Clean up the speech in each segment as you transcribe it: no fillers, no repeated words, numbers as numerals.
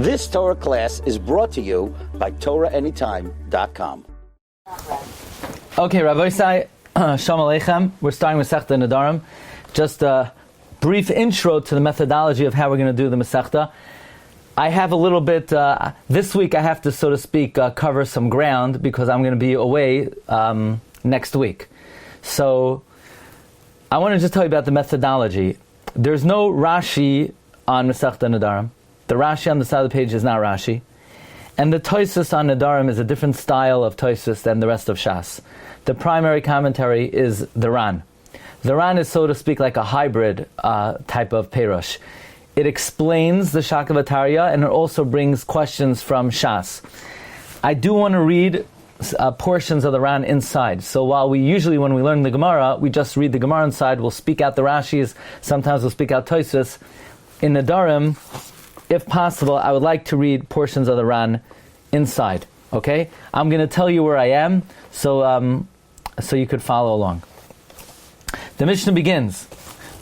This Torah class is brought to you by TorahAnytime.com. Okay, Rabbi Glatstein, Shalom Aleichem. We're starting with Masechta Nedarim. Just a brief intro to the methodology of how we're going to do the Masechta. I have a little bit, this week I have to, so to speak, cover some ground because I'm going to be away next week. So I want to just tell you about the methodology. There's no Rashi on Masechta Nedarim. The Rashi on the side of the page is not Rashi. And the Tosfos on Nedarim is a different style of Tosfos than the rest of Shas. The primary commentary is the Ran. The Ran is, so to speak, like a hybrid type of Perush. It explains the Shakavatariya and it also brings questions from Shas. I do want to read portions of the Ran inside. So while we usually, when we learn the Gemara, we just read the Gemara inside, we'll speak out the Rashis, sometimes we'll speak out Tosfos. In Nedarim, if possible, I would like to read portions of the Ran inside. Okay? I'm going to tell you where I am, so you could follow along. The Mishnah begins,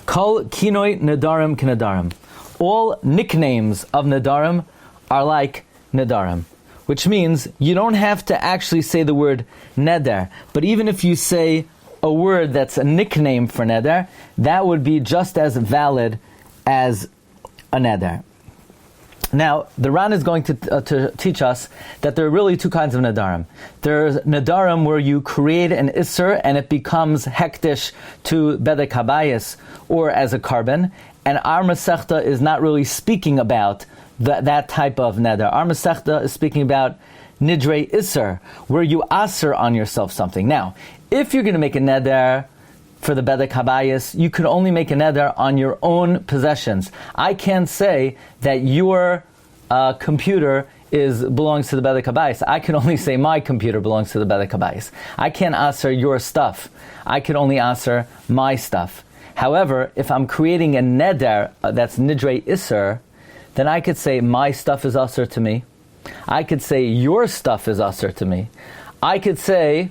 Kol kinoi Nedarim k'Nedarim. All nicknames of Nedarim are like Nedarim, which means you don't have to actually say the word Neder, but even if you say a word that's a nickname for Neder, that would be just as valid as a Neder. Now, the Ran is going to teach us that there are really two kinds of Nedarim. There's Nedarim where you create an Isser and it becomes hektish to Bedek Habayis or as a carbon, and our Masechta is not really speaking about that type of Neder. Our Masechta is speaking about Nidrei Isser, where you aser on yourself something. Now, if you're going to make a Neder for the Bedek Habayis, you could only make a neder on your own possessions. I can't say that your computer belongs to the Bedek Habayis. I can only say my computer belongs to the Bedek Habayis. I can't aser your stuff. I can only aser my stuff. However, if I'm creating a neder that's Nidrei Isser, then I could say my stuff is aser to me. I could say your stuff is aser to me. I could say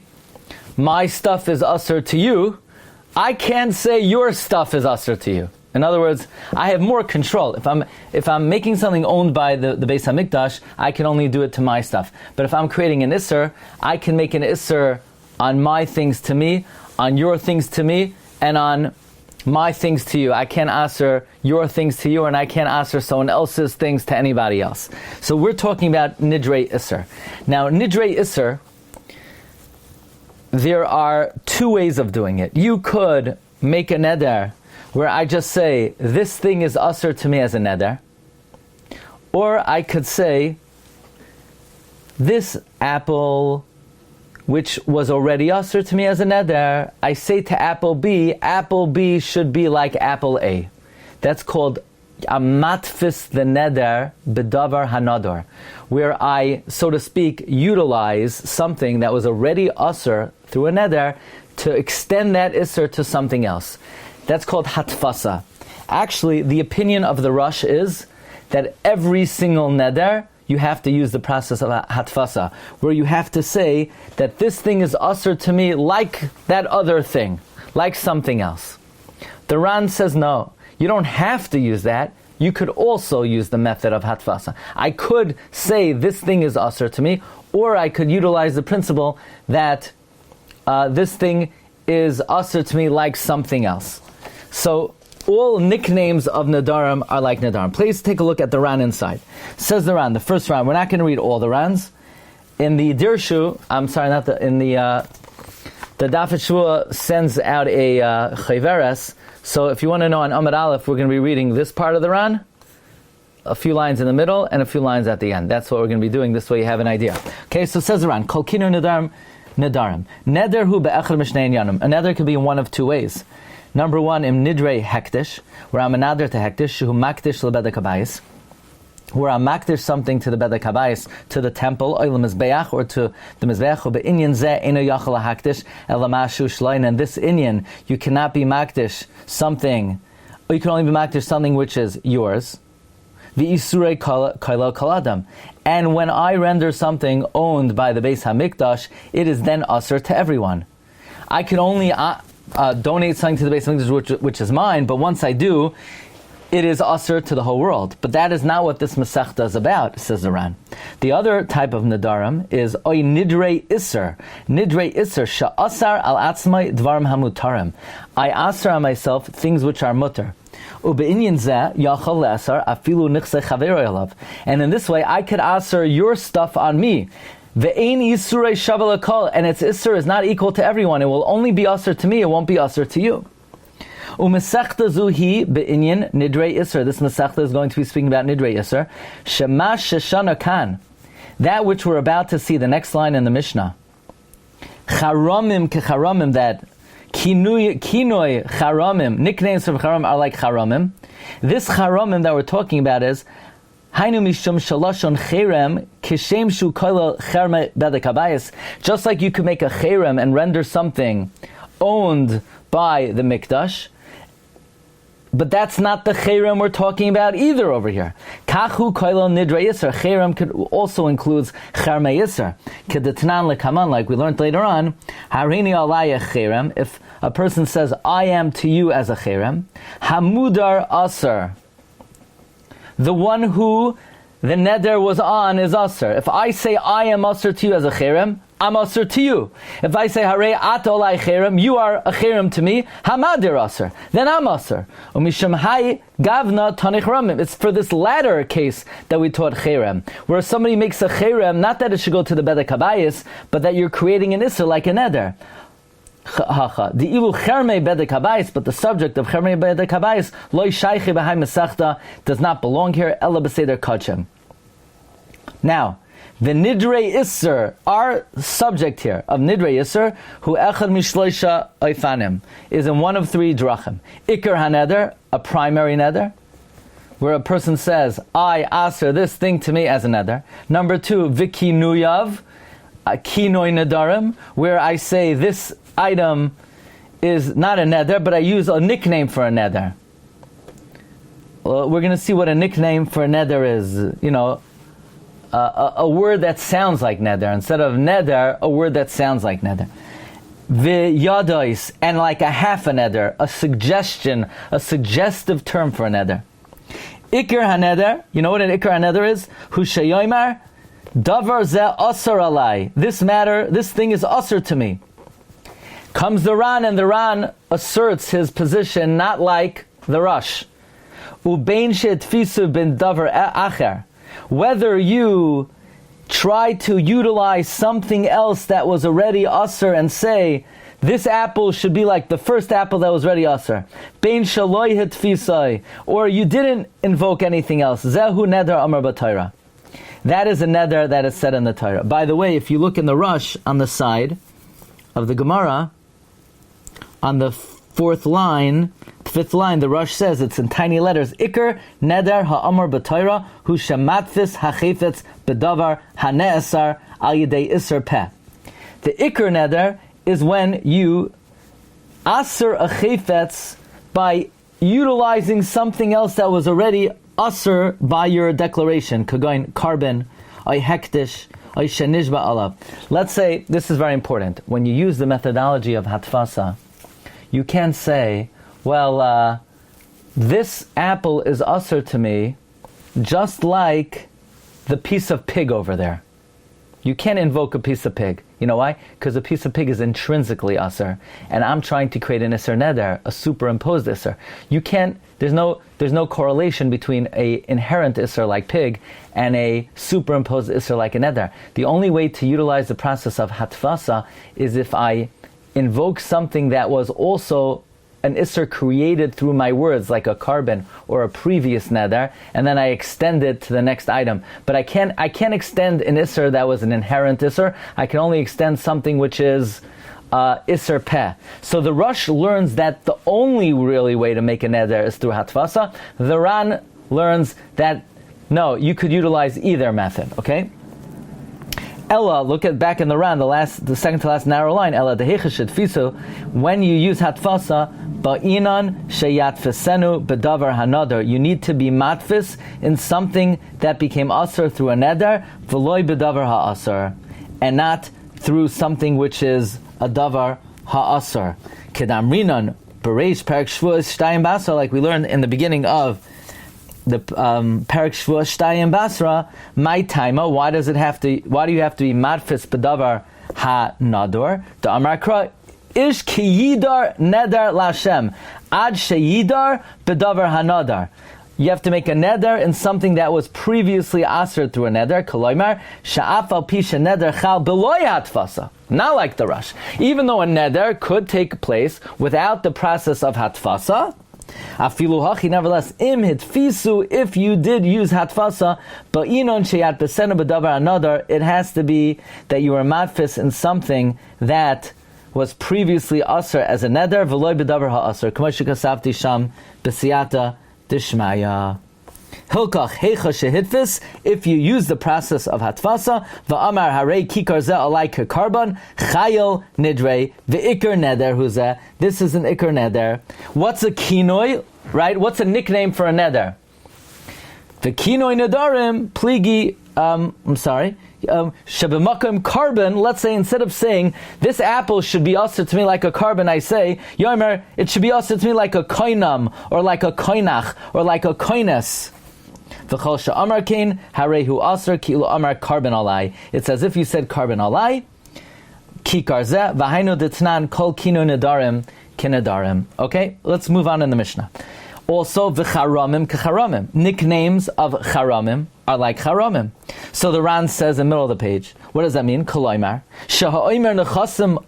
my stuff is aser to you. I can't say your stuff is aser to you. In other words, I have more control. If I'm making something owned by the Beis Hamikdash, I can only do it to my stuff. But if I'm creating an Isser, I can make an Isser on my things to me, on your things to me, and on my things to you. I can't aser your things to you, and I can't aser someone else's things to anybody else. So we're talking about Nidrei Isser. Now, Nidrei Isser, there are two ways of doing it. You could make a neder where I just say, this thing is aser to me as a neder. Or I could say, this apple, which was already aser to me as a neder, I say to apple B should be like apple A. That's called amatfis the neder bedavar hanador, where I, so to speak, utilize something that was already aser through a neder to extend that isser to something else. That's called hatfasa. Actually, the opinion of the Rosh is that every single neder you have to use the process of hatfasa, where you have to say that this thing is aser to me like that other thing, like something else. The Ran says no. You don't have to use that. You could also use the method of hatfasa. I could say this thing is aser to me, or I could utilize the principle that this thing is aser to me like something else. So all nicknames of Nedarim are like Nedarim. Please take a look at the Ran inside. Says the Ran, the first Ran. We're not going to read all the Rans. In the Dirshu, the Daf Hashavua sends out a Chayveres. So if you want to know on Amud Aleph, we're going to be reading this part of the Ran, a few lines in the middle, and a few lines at the end. That's what we're going to be doing. This way you have an idea. Okay, so says the Ran, Kol kinu Nedarim, Nedarim. Neder hu be'echad mishnei yanum. A neder could be in one of two ways. Number one, im nidrei hektish, where I'm a nader to hektish, hu maktish lebedek habayis, where I'm maktish something to the bedek habayis, to the temple, or the mizbeach, or to the mizbeach, or be'inyan zeh eno yachal haktish, elamashu shlein, and this inyan, you cannot be maktish something, or you can only be maktish something which is yours. The isurei kailo kaladam. And when I render something owned by the Beis Hamikdash, it is then aser to everyone. I can only donate something to the Beis Hamikdash which is mine, but once I do, it is usher to the whole world. But that is not what this Masechta is about, says the Ran. The other type of Nedarim is oy nidrei iser. Nidrei iser sha'asar al atzmai dvarim hamutarim. I asar on myself things which are mutter. Ube'inyan zeh yachal le'asar afilu nichse chaveroi alav. And in this way, I could asar your stuff on me. Ve'ein isurei shavel akol. And its iser is not equal to everyone. It will only be asar to me. It won't be asar to you. Umesechta zuhi be'inyan nidrei iser. This Masechta is going to be speaking about nidrei iser. Shemash sheshana kan. That which we're about to see, the next line in the Mishnah. Charamim kecharamim, that kinoi charamim, nicknames of charamim are like charamim. This charamim that we're talking about is Hainu mishum shalashon cherem kishem shu koil cherme bedek habayis. Just like you could make a cherem and render something owned by the mikdash, but that's not the cherem we're talking about either over here. Kachu koilo nidra yisr. Cherem could also includes cherme yisr. Kedetnan lekaman, like we learned later on. Harini alaya cherem. If a person says, "I am to you as a cherem," hamudar aser. The one who the neder was on is aser. If I say, "I am aser to you as a cherem," I'm aser to you. If I say, Hare at olai cherem, you are a cherem to me, hamadir aser, then I'm aser. Umisham hai gavna tanich ramim. It's for this latter case that we taught cherem, where somebody makes a cherem, not that it should go to the bedek habayis, but that you're creating an iser like a neder. The ilu chermei bedek habayis, but the subject of chermei bedek habayis, loy shayche b'hai mesachta, does not belong here, ela b'seder kachem. Now, the nidrei iser, our subject here of nidrei iser, who echad mishloisha oifanim, is in one of three drachim. Ikar haneder, a primary neder, where a person says, I aser this thing to me as a neder. Number two, vikinuyav, kinoi nedarim, where I say this item is not a neder, but I use a nickname for a neder. Well, we're going to see what a nickname for a neder is. A word that sounds like neder. Instead of neder, a word that sounds like neder. V'yadois, and like a half a neder, a suggestion, a suggestive term for a neder. Ikar haneder, you know what an ikar haneder is? Hushayoymar, davar ze asar alai. This thing is asar to me. Comes the Ran, and the Ran asserts his position not like the Rush. Ubein she'tfisu bin davar acher. Whether you try to utilize something else that was already asr and say, this apple should be like the first apple that was already asr. Bein shaloi hitfisai. Or you didn't invoke anything else. Zehu neder amar b'Torah. That is a neder that is said in the Torah. By the way, if you look in the Rush on the side of the Gemara, on the fifth line, the Rush says, it's in tiny letters, Iker neder ha'amar b'Torah hu shematfis ha'chefetz b'davar ha'ne'esar al yidei iser peh. The Iker neder is when you aser a chefetz by utilizing something else that was already aser by your declaration, kagoin carbon, ay hektish, ay shenishba alav. Let's say, this is very important, when you use the methodology of hatfasa, you can't say, well, this apple is usher to me, just like the piece of pig over there. You can't invoke a piece of pig. You know why? Because a piece of pig is intrinsically usher, and I'm trying to create an iser neder, a superimposed iser. You can't. There's no correlation between a inherent iser like pig and a superimposed iser like a neder. The only way to utilize the process of hatfasa is if I invoke something that was also an isser created through my words, like a carbon or a previous neder, and then I extend it to the next item. But I can't extend an isser that was an inherent isser. I can only extend something which is isser peh. So the Rush learns that the only really way to make a neder is through hatfasa. The Ran learns that no, you could utilize either method. Okay. Ella, look at back in the Ran, the second to last narrow line. Ella dehecheshit fisu. When you use hatfasa, ba'inan sheyatfesenu bedavar hanadar. You need to be matfis in something that became asr through a neder, v'loy bedavar ha'asr, and not through something which is a davar ha'asr. Kedamrinan bereish parak shvuas shtayim basa, like we learned in the beginning of the Perak Shvua Shtayim Basra, my timer. Why do you have to be madfis bedavar ha nador? The Amar Kra ish ki yidar neder lashem ad sheyidar bedavar ha nadar. You have to make a neder in something that was previously aser through a neder. Koloimar sha'af al pisha neder chal beloy hatfasa. Not like the Rush. Even though a neder could take place without the process of hatfasa, afilu hachi, nevertheless, im hitfisu, if you did use hatfasa, ba'inon sheyat besena bedavar another, it has to be that you were matfis in something that was previously aser as a neder, v'loy bedavar ha'aser, k'mo shekasavti sham b'siyata Dishmaya. Hilkach heicha shehitfis, if you use the process of hatfasa, va'amar harei kikar zeh alai karbon, chayil nidrei, ve'ikar neder huzeh. This is an ikar neder. What's a kinoi, right? What's a nickname for a neder? The kinoi nedarim, pligi, Shabimakim carbon, let's say instead of saying, this apple should be usher to me like a carbon, I say, Yomer, it should be usher to me like a koinam, or like a koinach, or like a koines. V'chol sha'amar kain, harehu aser, ki'lu amar carbon alai. It's as if you said carbon alai, kikar zeh, v'hainu ditnan kol kino nedarim, kinedarim. Okay, let's move on in the Mishnah. Also, v'charamim k'charamim. Nicknames of charamim are like charamim. So the Ran says in the middle of the page, what does that mean? Koloimar. Shaha'oimer nechasim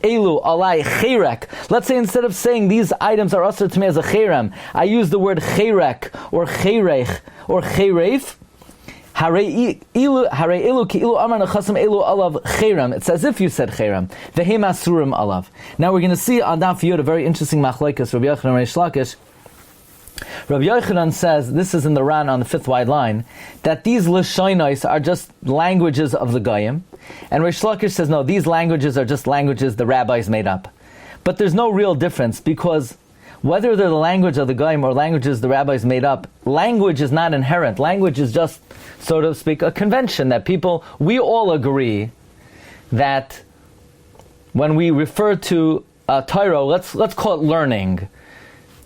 elu alai cherek. Let's say instead of saying these items are usher to me as a cherem, I use the word cherek, or cherech, or chereif. Harei elu ki ilu amar nechasim elu alav cherem. It's as if you said cherem. Vehem asurim alav. Now we're going to see on Daf Yud a very interesting machlokes, Rabbi Yochanan and Reish Lakish. Rabbi Yochanan says, this is in the Ran on the fifth wide line, that these Lashonos are just languages of the Goyim. And Reish Lakish says, no, these languages are just languages the rabbis made up. But there's no real difference, because whether they're the language of the Goyim or languages the rabbis made up, language is not inherent. Language is just, so to speak, a convention that we all agree that when we refer to Torah, let's call it learning.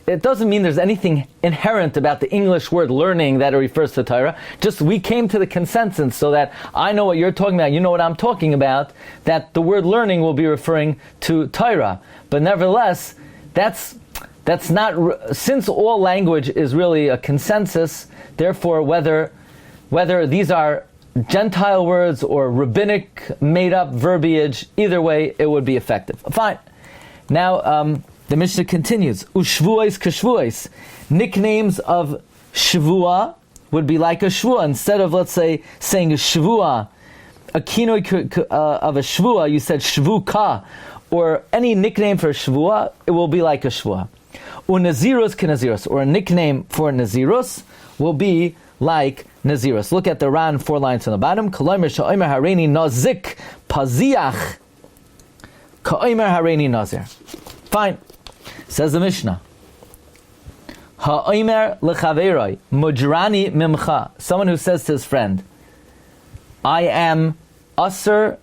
It doesn't mean there's anything inherent about the English word learning that it refers to Torah. Just we came to the consensus so that I know what you're talking about, you know what I'm talking about, that the word learning will be referring to Torah. But nevertheless, that's not, since all language is really a consensus, therefore whether these are Gentile words or rabbinic made up verbiage, either way it would be effective. Fine. Now, the Mishnah continues, Ushvuais kashvuais. Nicknames of Shavua would be like a Shvua. Instead of, let's say, saying a Shavua, a kinoi of a Shavua, you said Shvuka, or any nickname for a Shavua, it will be like a Shavua. Unaziros k'naziros, or a nickname for Naziros will be like Naziros. Look at the Ran, 4 lines on the bottom. Koloimer sha'omer hareini nazik paziach ka'omer hareini nazir. Fine. Says the Mishnah, Ha'omer lechaveroi mujrani mimcha. Someone who says to his friend, I am usher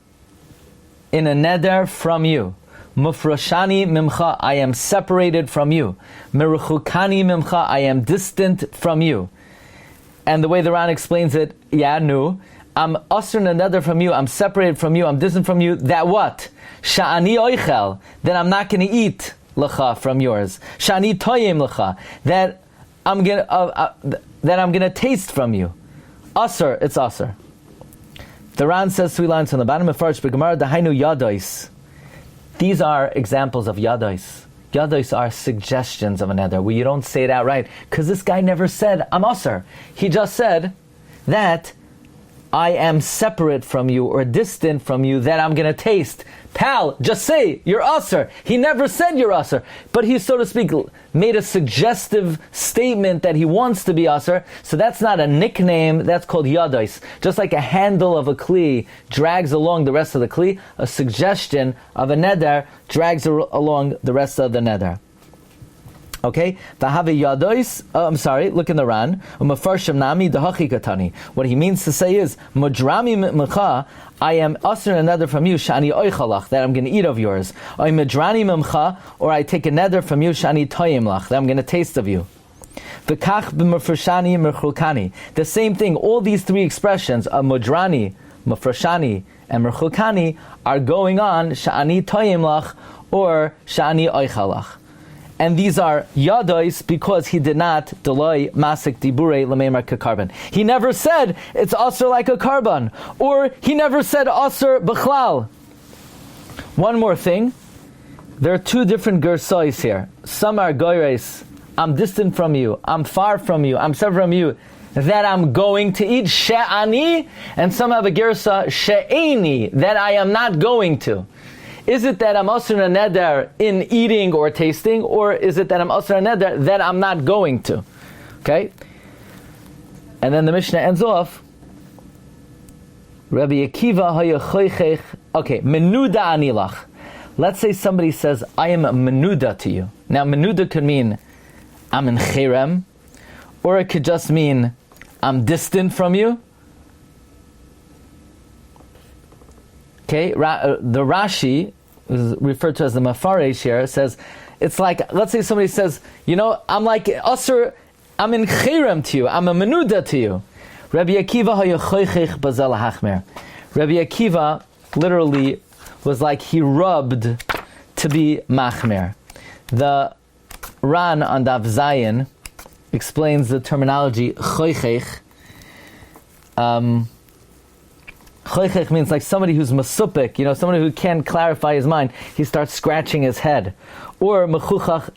in a neder from you. Mufrashani mimcha. I am separated from you. Meruchukani mimcha. I am distant from you. And the way the Ran explains it, I'm usher in a neder from you. I'm separated from you. I'm distant from you. That what? Sha'ani oichel. Then I'm not going to eat lecha from yours. Shani toyim lecha, that I'm gonna taste from you. Aser, it's aser. The Ran says 3 lines on the bottom of Farsh Gemara, dahainu yadois. These are examples of yadois. Yadois are suggestions of a neder where you don't say it outright, because this guy never said I'm aser. He just said that I am separate from you or distant from you, that I'm going to taste. Pal, just say you're aser. He never said you're aser, but he, so to speak, made a suggestive statement that he wants to be aser. So that's not a nickname, that's called yadois. Just like a handle of a kli drags along the rest of the kli, a suggestion of a neder drags along the rest of the neder. Okay, look in the Ran. What he means to say is, I am usher a neder from you, shani oichalach, that I'm going to eat of yours. Or I take a neder from you, shani toyim lach, that I'm going to taste of you. V'kach b'mefreshani merchulkani. The same thing, all these three expressions, modrani, mefreshani, and merchulkani, are going on sha'ani toyim lach or sha'ani oichalach. And these are yadois because he did not delay masik dibure lememar kakarban. He never said it's aser like a karban, or he never said aser b'chlal. One more thing, there are two different gersais here. Some are goyres, I'm distant from you, I'm far from you, I'm separate from you, that I'm going to eat, she'ani, and some have a gersa, she'eni, that I am not going to. Is it that I'm asur a neder in eating or tasting, or is it that I'm asur a neder that I'm not going to? Okay? And then the Mishnah ends off, Rabbi Akiva haya choichech, okay, menuda anilach. Let's say somebody says, I am a menuda to you. Now, menuda could mean, I'm in cherem, or it could just mean, I'm distant from you. Okay, the Rashi, referred to as the Mafaresh here, says, it's like, let's say somebody says, I'm like Asur, I'm in cherem to you, I'm a menuda to you. Rabbi Akiva hayachoichech bazel hachmer. Rabbi Akiva literally was like he rubbed to be machmer. The Ran on Daf Zayin explains the terminology choichech. Choichech means like somebody who's masupik, somebody who can't clarify his mind. He starts scratching his head. Or mechuchach,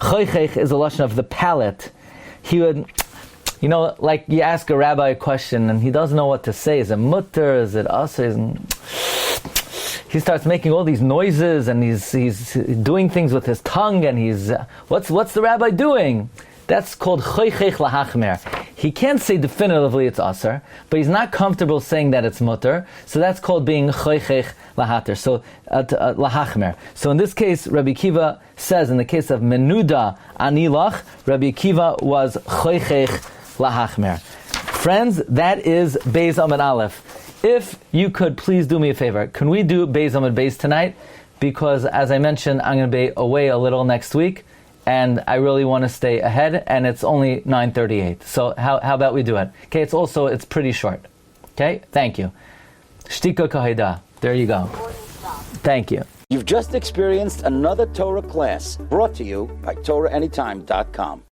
choichech is a lashon of the palate. He would, like you ask a rabbi a question and he doesn't know what to say. Is it mutter? Is it aser? He starts making all these noises and he's doing things with his tongue and he's, what's the rabbi doing? That's called choichech lahachmer. He can't say definitively it's aser, but he's not comfortable saying that it's mutter, so that's called being choichech lahater, so lahachmer. So in this case, Rabbi Akiva says, in the case of menuda anilach, Rabbi Akiva was choichech lahachmer. Friends, that is Beis Amud Aleph. If you could please do me a favor, can we do Beis Amud Beis tonight? Because as I mentioned, I'm going to be away a little next week, and I really want to stay ahead, and it's only 9:38. So how about we do it? Okay, it's pretty short. Okay, thank you. Shtika kahida. There you go. Thank you. You've just experienced another Torah class brought to you by TorahAnytime.com.